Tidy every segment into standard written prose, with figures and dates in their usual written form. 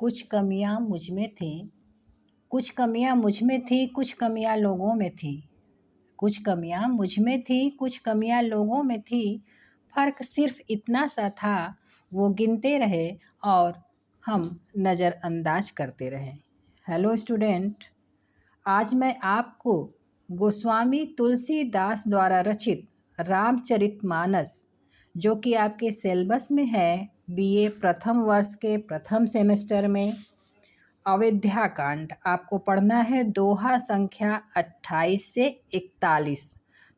कुछ कमियां मुझ में थी, कुछ कमियां मुझ में थी, कुछ कमियां लोगों में थी। कुछ कमियां मुझ में थी, कुछ कमियां लोगों में थी। फ़र्क सिर्फ इतना सा था, वो गिनते रहे और हम नज़रअंदाज करते रहे। हेलो स्टूडेंट, आज मैं आपको गोस्वामी तुलसीदास द्वारा रचित रामचरितमानस, जो कि आपके सिलेबस में है, बीए प्रथम वर्ष के प्रथम सेमेस्टर में, अयोध्या कांड आपको पढ़ना है। दोहा संख्या 28 से 41।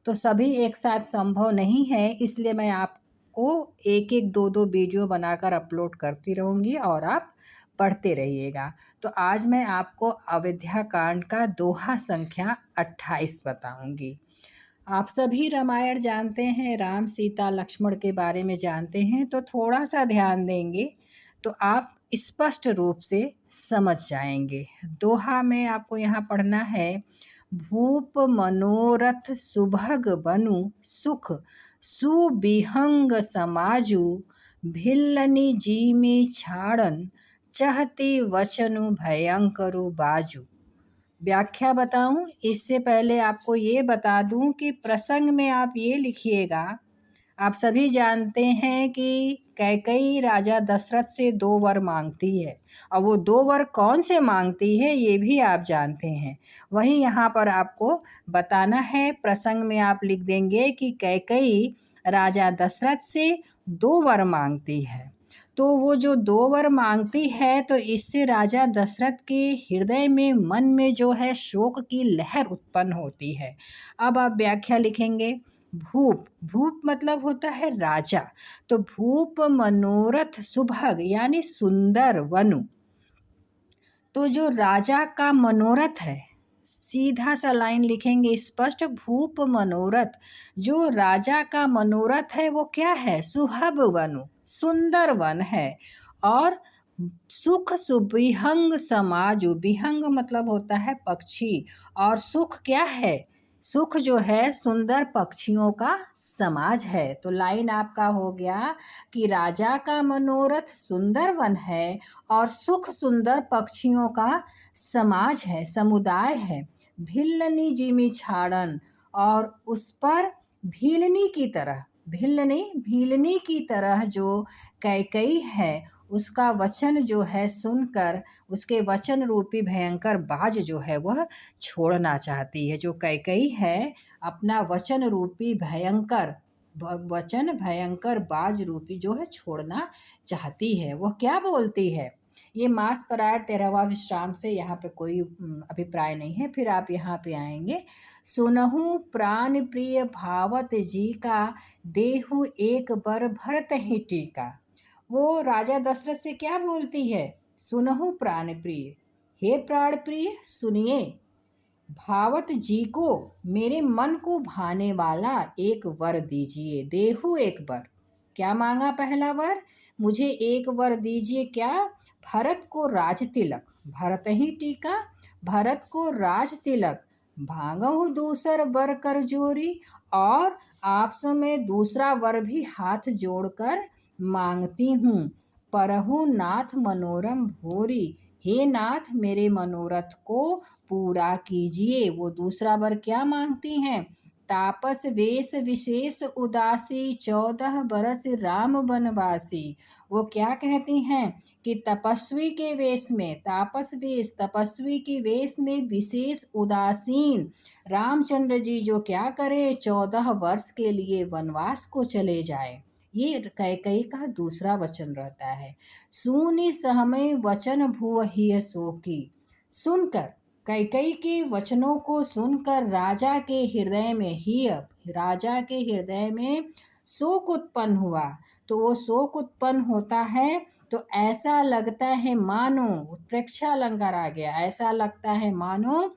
तो सभी एक साथ संभव नहीं है, इसलिए मैं आपको एक एक दो दो वीडियो बनाकर अपलोड करती रहूँगी और आप पढ़ते रहिएगा। तो आज मैं आपको अयोध्या कांड का दोहा संख्या 28 बताऊंगी। आप सभी रामायण जानते हैं, राम सीता लक्ष्मण के बारे में जानते हैं, तो थोड़ा सा ध्यान देंगे तो आप स्पष्ट रूप से समझ जाएंगे। दोहा में आपको यहाँ पढ़ना है, भूप मनोरथ सुभग बनु सुख सुबिहंग समाजु भिल्लनि जीमी छाड़न चहति वचनु भयंकरु बाजू। व्याख्या बताऊं इससे पहले आपको ये बता दूं कि प्रसंग में आप ये लिखिएगा। आप सभी जानते हैं कि कैकेयी राजा दशरथ से 2 वर मांगती है, और वो 2 वर कौन से मांगती है ये भी आप जानते हैं। वही यहाँ पर आपको बताना है। प्रसंग में आप लिख देंगे कि कैकेयी राजा दशरथ से 2 वर मांगती है। तो वो जो 2 वर मांगती है, तो इससे राजा दशरथ के हृदय में, मन में जो है शोक की लहर उत्पन्न होती है। अब आप व्याख्या लिखेंगे। भूप, भूप मतलब होता है राजा, तो भूप मनोरथ सुभग यानी सुंदर वनु। तो जो राजा का मनोरथ है, सीधा सा लाइन लिखेंगे स्पष्ट, भूप मनोरथ, जो राजा का मनोरथ है वो क्या है? सुभग वनु, सुंदर वन है। और सुख सुबिहंग समाजु, बिहंग मतलब होता है पक्षी, और सुख क्या है? सुख जो है सुंदर पक्षियों का समाज है। तो लाइन आपका हो गया कि राजा का मनोरथ सुंदर वन है और सुख सुंदर पक्षियों का समाज है, समुदाय है। भिल्लनी जिमी छाड़न, और उस पर भीलनी की तरह, भीलनी की तरह जो कैकेयी है, उसका वचन जो है सुनकर, उसके वचन रूपी भयंकर बाज जो है वह छोड़ना चाहती है। जो कैकेयी है अपना वचन रूपी भयंकर बाज रूपी जो है छोड़ना चाहती है। वह क्या बोलती है? ये मास परायर 13वां विश्राम से यहाँ पे कोई अभिप्राय नहीं है। फिर आप यहाँ पे आएंगे, सुनहु प्राण प्रिय भावत जी का देहु एक बर भरत ही टीका। वो राजा दशरथ से क्या बोलती है? सुनहु प्राण प्रिय, हे प्राण प्रिय सुनिए, भावत जी को, मेरे मन को भाने वाला एक वर दीजिए। देहु एक वर, क्या मांगा पहला वर? मुझे एक वर दीजिए, क्या? भरत को राज तिलक, भरत ही टीका, भरत को राज तिलक, भांगहु दूसर वर कर जोरी, और आपसों में दूसरा वर भी हाथ जोड़कर मांगती हूँ। परहु नाथ मनोरम भोरी, हे नाथ मेरे मनोरथ को पूरा कीजिए। वो दूसरा वर क्या मांगती हैं? तापस वेश विशेष उदासी 14 बरस राम बनवासी। वो क्या कहती हैं कि तपस्वी के वेश में, तापस वेश, तपस्वी के वेश में विशेष उदासीन रामचंद्र जी जो क्या करे, 14 वर्ष के लिए वनवास को चले जाए। ये कैकेयी का दूसरा वचन रहता है। सुनि सहमय वचन भुवहिय शोकी, सुनकर, कैकेयी के वचनों को सुनकर राजा के हृदय में ही, राजा के हृदय में शोक उत्पन्न हुआ। तो वो शोक उत्पन्न होता है तो ऐसा लगता है मानो, उत्प्रेक्षा अलंकार आ गया, ऐसा लगता है मानो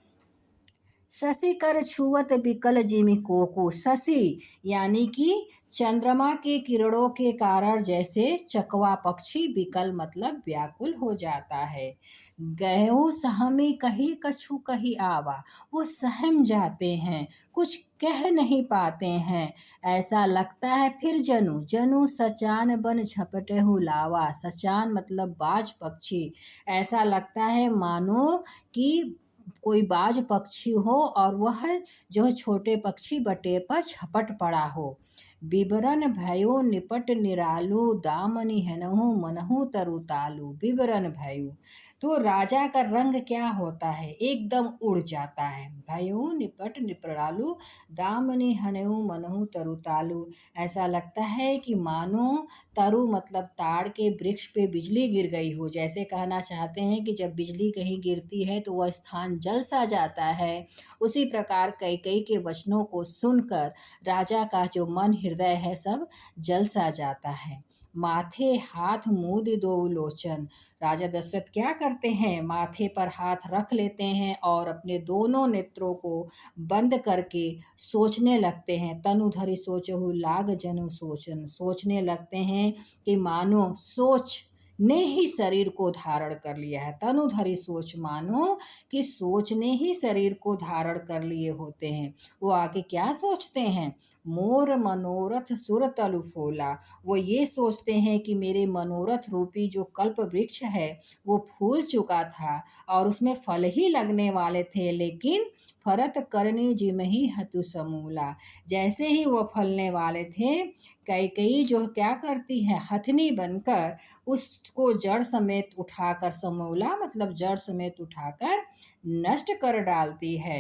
शशि कर छुअत बिकल जिमि कोको। शशि यानी कि चंद्रमा के किरणों के कारण जैसे चकवा पक्षी विकल मतलब व्याकुल हो जाता है। गयो सहमी कही कछु कही आवा, वो सहम जाते हैं, कुछ कह नहीं पाते हैं। ऐसा लगता है फिर जनु जनु सचान बन झपटे लावा, सचान मतलब बाज पक्षी। ऐसा लगता है मानो कि कोई बाज पक्षी हो और वह जो है छोटे पक्षी बटे पर झपट पड़ा हो। बिबरन भयो निपट निरालू, दामनि हनहु मनहु तरुतालू। बिबरन भयो तो राजा का रंग क्या होता है, एकदम उड़ जाता है। भयो निपट निपरालू, दामनि हनहु मनहु तरुतालू। ऐसा लगता है कि मानो तरु मतलब ताड़ के वृक्ष पे बिजली गिर गई हो। जैसे कहना चाहते हैं कि जब बिजली कहीं गिरती है तो वह स्थान जल सा जाता है। उसी प्रकार कैकेयी के वचनों को सुनकर राजा का जो मन हृदय है सब जल सा जाता है। माथे हाथ मूद दो लोचन, राजा दशरथ क्या करते हैं, माथे पर हाथ रख लेते हैं और अपने दोनों नेत्रों को बंद करके सोचने लगते हैं। तनु धरि सोचहु लाग जनु सोचन, सोचने लगते हैं कि मानो सोच ने ही शरीर को धारण कर लिया है। तनु धरि सोच मानो कि सोच ने ही शरीर को धारण कर लिए होते हैं। वो आगे क्या सोचते हैं, मोर मनोरथ सुर तलु फूला। वो ये सोचते हैं कि मेरे मनोरथ रूपी जो कल्प वृक्ष है वो फूल चुका था और उसमें फल ही लगने वाले थे, लेकिन फरत करनी जिमहि हतु समूला। जैसे ही वो फलने वाले थे, कैकेयी जो क्या करती है, हथनी बनकर उसको जड़ समेत उठाकर, समूला मतलब जड़ समेत उठाकर नष्ट कर डालती है।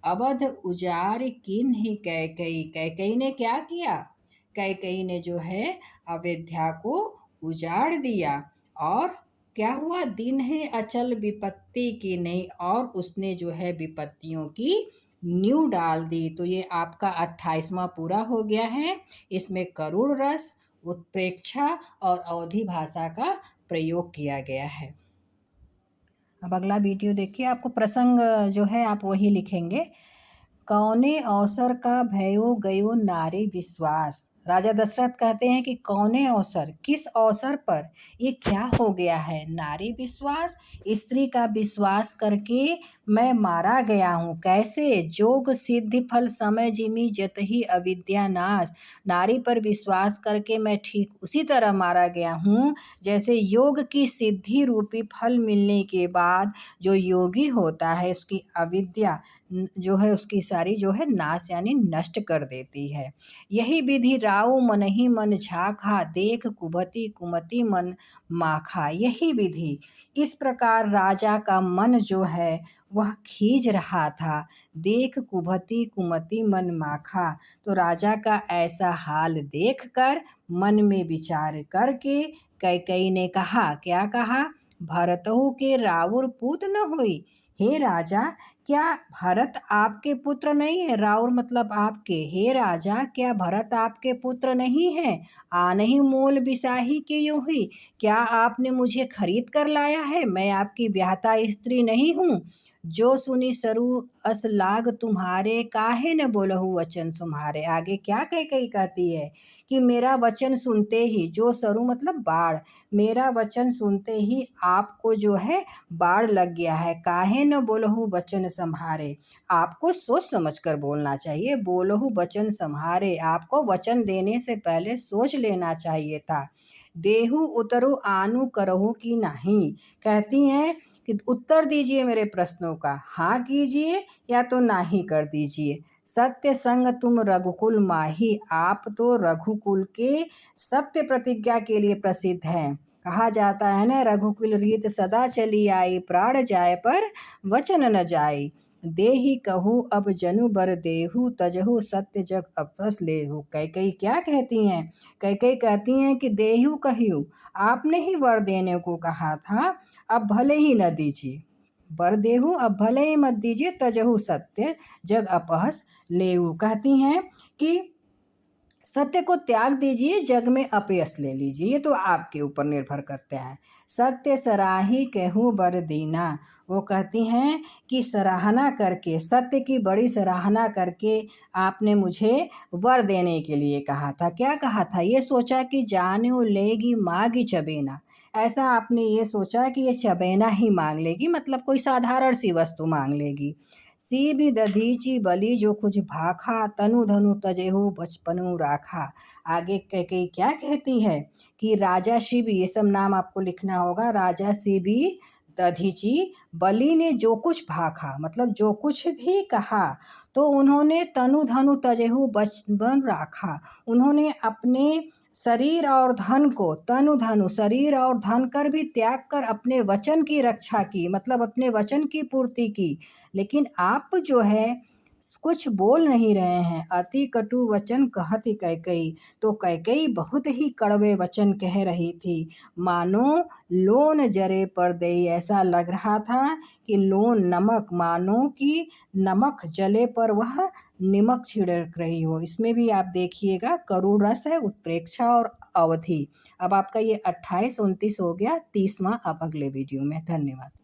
अवध उजाड़ किन्हि कैकेयी, कैकेयी ने क्या किया, कैकेयी ने जो है अयोध्या को उजाड़ दिया। और क्या हुआ, दिन है अचल विपत्ति की नहीं, और उसने जो है विपत्तियों की नींव डाल दी। तो ये आपका 28वां पूरा हो गया है। इसमें करुण रस, उत्प्रेक्षा और अवधी भाषा का प्रयोग किया गया है। अब अगला वीडियो देखिए। आपको प्रसंग जो है आप वही लिखेंगे। कौने अवसर का भयो गयो नारी विश्वास। राजा दशरथ कहते हैं कि कौने अवसर, किस अवसर पर ये क्या हो गया है, नारी विश्वास, स्त्री का विश्वास करके मैं मारा गया हूँ। कैसे, जोग सिद्धि फल समय जिमी जतहि अविद्या नाश। नारी पर विश्वास करके मैं ठीक उसी तरह मारा गया हूँ जैसे योग की सिद्धि रूपी फल मिलने के बाद जो योगी होता है उसकी अविद्या जो है उसकी सारी जो है नाश यानी नष्ट कर देती है। यही विधि राउ मन ही मन झाखा, देख कुभति कुमति मन माखा। यही विधि, इस प्रकार राजा का मन जो है वह खींच रहा था। देख कुभति कुमति मन माखा, तो राजा का ऐसा हाल देखकर मन में विचार करके कैकेयी ने कहा, क्या कहा, भरतहु के राउर पुत्र न होई। हे राजा, क्या भरत आपके पुत्र नहीं है, राउर मतलब आपके, हे राजा क्या भरत आपके पुत्र नहीं है। आनहि मोल बिसाही के योही, क्या आपने मुझे खरीद कर लाया है, मैं आपकी ब्याहता स्त्री नहीं हूँ। जो सुनी सरु अस लाग तुम्हारे, काहे न बोलहु वचन तुम्हारे। आगे क्या कैकेयी कहती है कि मेरा वचन सुनते ही, जो सरु मतलब बाढ़, मेरा वचन सुनते ही आपको जो है बाढ़ लग गया है। काहे न बोलहु वचन संभारे, आपको सोच समझ कर बोलना चाहिए। बोलहु वचन संभारे, आपको वचन देने से पहले सोच लेना चाहिए था। देहु उतरु आनु करहु की नहीं, कहती हैं कि उत्तर दीजिए मेरे प्रश्नों का, हाँ कीजिए या तो नहीं कर दीजिए। सत्य संग तुम रघुकुल माही, आप तो रघुकुल के सत्य प्रतिज्ञा के लिए प्रसिद्ध हैं। कहा जाता है ना, रघुकुल रीत सदा चली आई, प्राण जाए पर वचन न जाए। देहि कहू अब जनु बर देहु, तजहु सत्य जग अपस लेहु। कैकेयी क्या कहती हैं, कैकेयी कहती हैं कि देहु कहियो, आपने ही वर देने को कहा था, अब भले ही न दीजिए। वर देहु अब भले ही मत दीजिए, तजहु सत्य जग अपहस लेहु। कहती हैं कि सत्य को त्याग दीजिए, जग में अपयश ले लीजिए, ये तो आपके ऊपर निर्भर करते हैं। सत्य सराही कहूँ बर दीना, वो कहती हैं कि सराहना करके, सत्य की बड़ी सराहना करके आपने मुझे वर देने के लिए कहा था। क्या कहा था? ये सोचा कि जाने लेगी माँगी चबेना। ऐसा आपने ये सोचा कि ये चबेना ही माँग लेगी, मतलब कोई साधारण सी वस्तु माँग लेगी। सी भी दधीचि बलि जो कुछ भाखा, तनु धनु तजेहु बचपनु राखा। आगे कैकेयी क्या कहती है कि राजा शिव, ये सब नाम आपको लिखना होगा। राजा शिवी दधीचि, बलि ने जो कुछ भाखा, मतलब जो कुछ भी कहा, तो उन्होंने तनु धनु तजेहु बचपन राखा। उन्होंने अपने शरीर और धन को, तनु धनु शरीर और धन कर भी त्याग कर अपने वचन की रक्षा की, मतलब अपने वचन की पूर्ति की। लेकिन आप जो है कुछ बोल नहीं रहे हैं। अति कटु वचन कहती कैकेयी, तो कैकेयी बहुत ही कड़वे वचन कह रही थी। मानो लोन जरे पर देई, ऐसा लग रहा था कि लोन नमक, मानो कि नमक जले पर वह नमक छिड़क रही हो। इसमें भी आप देखिएगा करुण रस है, उत्प्रेक्षा और अवधि। अब आपका ये 28 29 हो गया, 30वां अब अगले वीडियो में। धन्यवाद।